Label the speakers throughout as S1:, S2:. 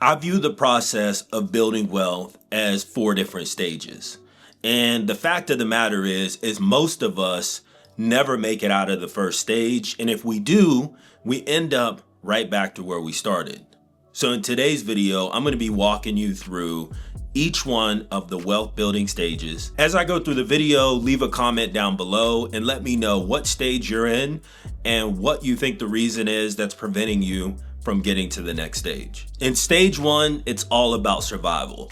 S1: I view the process of building wealth as 4 different stages. And the fact of the matter is most of us never make it out of the first stage. And if we do, we end up right back to where we started. So in today's video, I'm going to be walking you through each one of the wealth building stages. As I go through the video, leave a comment down below and let me know what stage you're in and what you think the reason is that's preventing you from getting to the next stage. In stage 1, it's all about survival.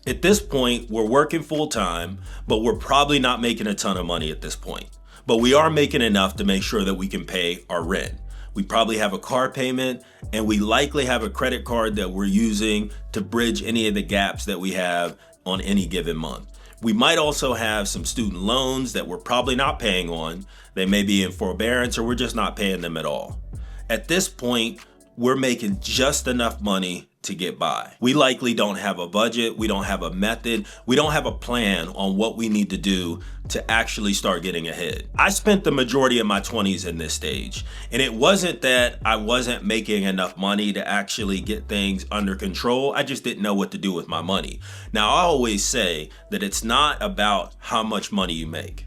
S1: At this point, we're working full time, but we're probably not making a ton of money at this point. But we are making enough to make sure that we can pay our rent. We probably have a car payment, and we likely have a credit card that we're using to bridge any of the gaps that we have on any given month. We might also have some student loans that we're probably not paying on. They may be in forbearance or we're just not paying them at all. At this point, we're making just enough money to get by. We likely don't have a budget, we don't have a method, we don't have a plan on what we need to do to actually start getting ahead. I spent the majority of my 20s in this stage, and it wasn't that I wasn't making enough money to actually get things under control, I just didn't know what to do with my money. Now, I always say that it's not about how much money you make.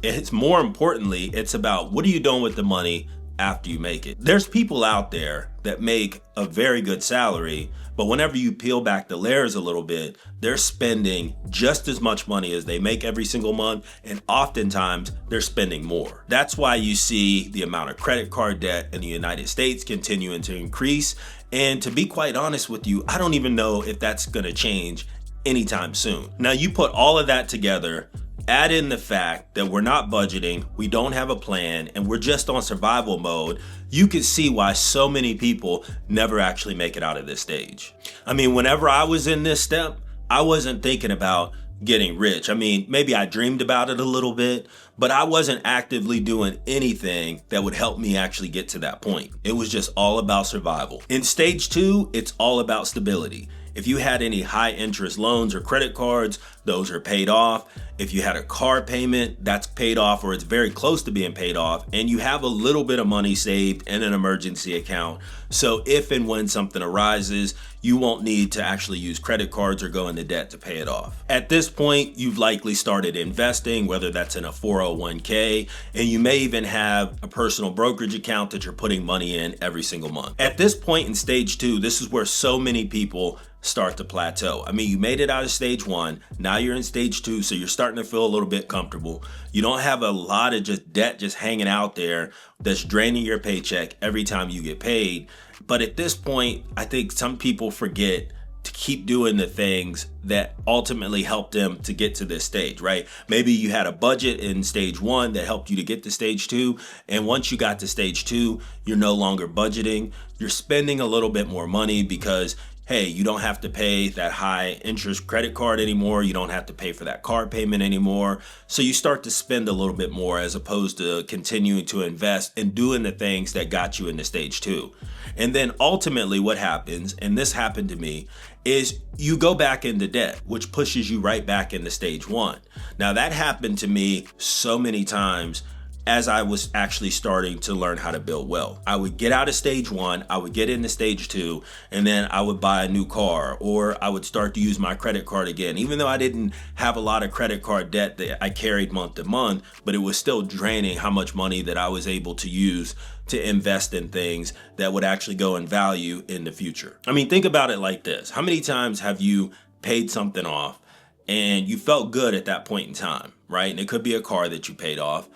S1: It's more importantly, it's about what are you doing with the money after you make it. There's people out there that make a very good salary, but whenever you peel back the layers a little bit, they're spending just as much money as they make every single month, and oftentimes they're spending more. That's why you see the amount of credit card debt in the United States continuing to increase. And to be quite honest with you, I don't even know if that's going to change anytime soon. Now, you put all of that together, add in the fact that we're not budgeting, we don't have a plan, and we're just on survival mode, you can see why so many people never actually make it out of this stage. I mean, whenever I was in this step, I wasn't thinking about getting rich. I mean, maybe I dreamed about it a little bit, but I wasn't actively doing anything that would help me actually get to that point. It was just all about survival. In stage 2, it's all about stability. If you had any high interest loans or credit cards, those are paid off. If you had a car payment, that's paid off or it's very close to being paid off, and you have a little bit of money saved in an emergency account. So if and when something arises, you won't need to actually use credit cards or go into debt to pay it off. At this point, you've likely started investing, whether that's in a 401k, and you may even have a personal brokerage account that you're putting money in every single month. At this point in stage 2, this is where so many people start to plateau. I mean, you made it out of stage 1, now you're in stage 2, so you're starting to feel a little bit comfortable. You don't have a lot of just debt just hanging out there that's draining your paycheck every time you get paid. But at this point, I think some people forget to keep doing the things that ultimately help them to get to this stage, right? Maybe you had a budget in stage 1 that helped you to get to stage 2. And once you got to stage 2, you're no longer budgeting. You're spending a little bit more money because hey, you don't have to pay that high interest credit card anymore. You don't have to pay for that car payment anymore. So you start to spend a little bit more as opposed to continuing to invest and doing the things that got you into stage 2. And then ultimately what happens, and this happened to me, is you go back into debt, which pushes you right back into stage 1. Now that happened to me so many times as I was actually starting to learn how to build wealth. I would get out of stage 1, I would get into stage 2, and then I would buy a new car, or I would start to use my credit card again. Even though I didn't have a lot of credit card debt that I carried month to month, but it was still draining how much money that I was able to use to invest in things that would actually go in value in the future. I mean, think about it like this. How many times have you paid something off and you felt good at that point in time, right? And it could be a car that you paid off.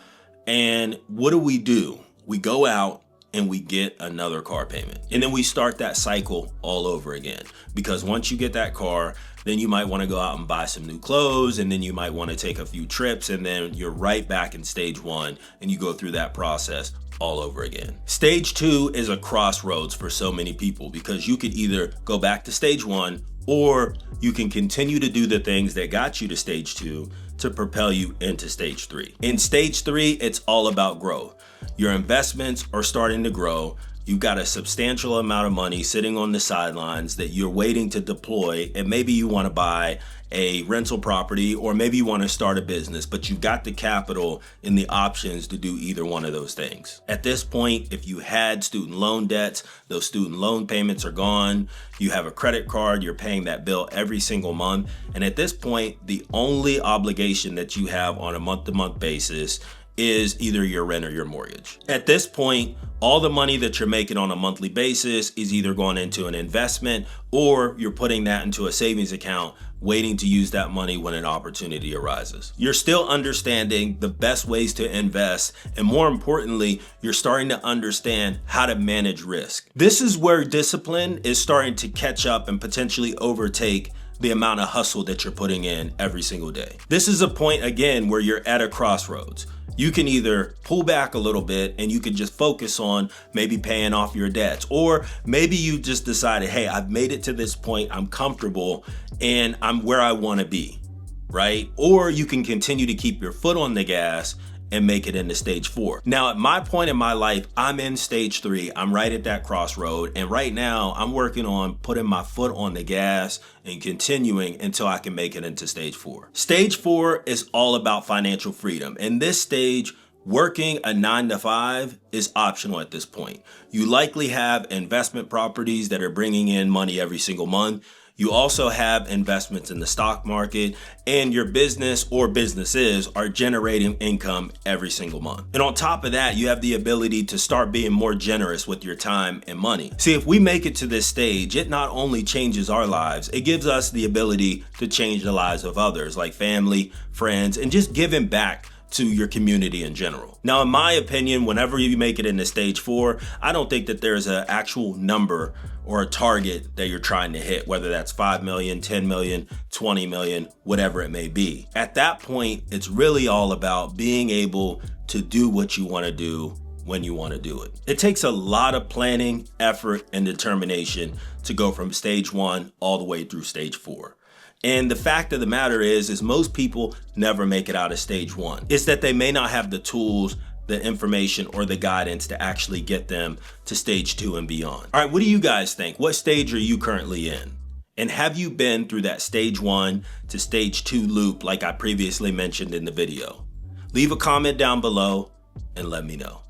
S1: And what do? We go out and we get another car payment. And then we start that cycle all over again. Because once you get that car, then you might want to go out and buy some new clothes, and then you might want to take a few trips, and then you're right back in stage 1 and you go through that process all over again. Stage 2 is a crossroads for so many people because you could either go back to stage 1 or you can continue to do the things that got you to stage 2 to propel you into stage 3. In stage 3, it's all about growth. Your investments are starting to grow. You've got a substantial amount of money sitting on the sidelines that you're waiting to deploy, and maybe you want to buy a rental property, or maybe you want to start a business, but you've got the capital and the options to do either one of those things. At this point, if you had student loan debts, those student loan payments are gone. You have a credit card, you're paying that bill every single month. And at this point, the only obligation that you have on a month-to-month basis is either your rent or your mortgage. At this point, all the money that you're making on a monthly basis is either going into an investment, or you're putting that into a savings account, waiting to use that money when an opportunity arises. You're still understanding the best ways to invest, and more importantly, you're starting to understand how to manage risk. This is where discipline is starting to catch up and potentially overtake the amount of hustle that you're putting in every single day. This is a point, again, where you're at a crossroads. You can either pull back a little bit and you can just focus on maybe paying off your debts, or maybe you just decided, hey, I've made it to this point, I'm comfortable, and I'm where I want to be, right? Or you can continue to keep your foot on the gas and make it into stage 4. Now, at my point in my life, I'm in stage 3. I'm right at that crossroad. And right now I'm working on putting my foot on the gas and continuing until I can make it into stage 4. Stage 4 is all about financial freedom. In this stage, working a 9-to-5 is optional at this point. You likely have investment properties that are bringing in money every single month. You also have investments in the stock market, and your business or businesses are generating income every single month. And on top of that, you have the ability to start being more generous with your time and money. See, if we make it to this stage, it not only changes our lives, it gives us the ability to change the lives of others, like family, friends, and just giving back to your community in general. Now, in my opinion, whenever you make it into stage 4, I don't think that there's an actual number or a target that you're trying to hit, whether that's 5 million, 10 million, 20 million, whatever it may be. At that point, it's really all about being able to do what you want to do when you want to do it. It takes a lot of planning, effort, and determination to go from stage 1 all the way through stage 4. And the fact of the matter is most people never make it out of stage 1. It's that they may not have the tools, the information, or the guidance to actually get them to stage 2 and beyond. All right, what do you guys think? What stage are you currently in? And have you been through that stage 1 to stage 2 loop like I previously mentioned in the video? Leave a comment down below and let me know.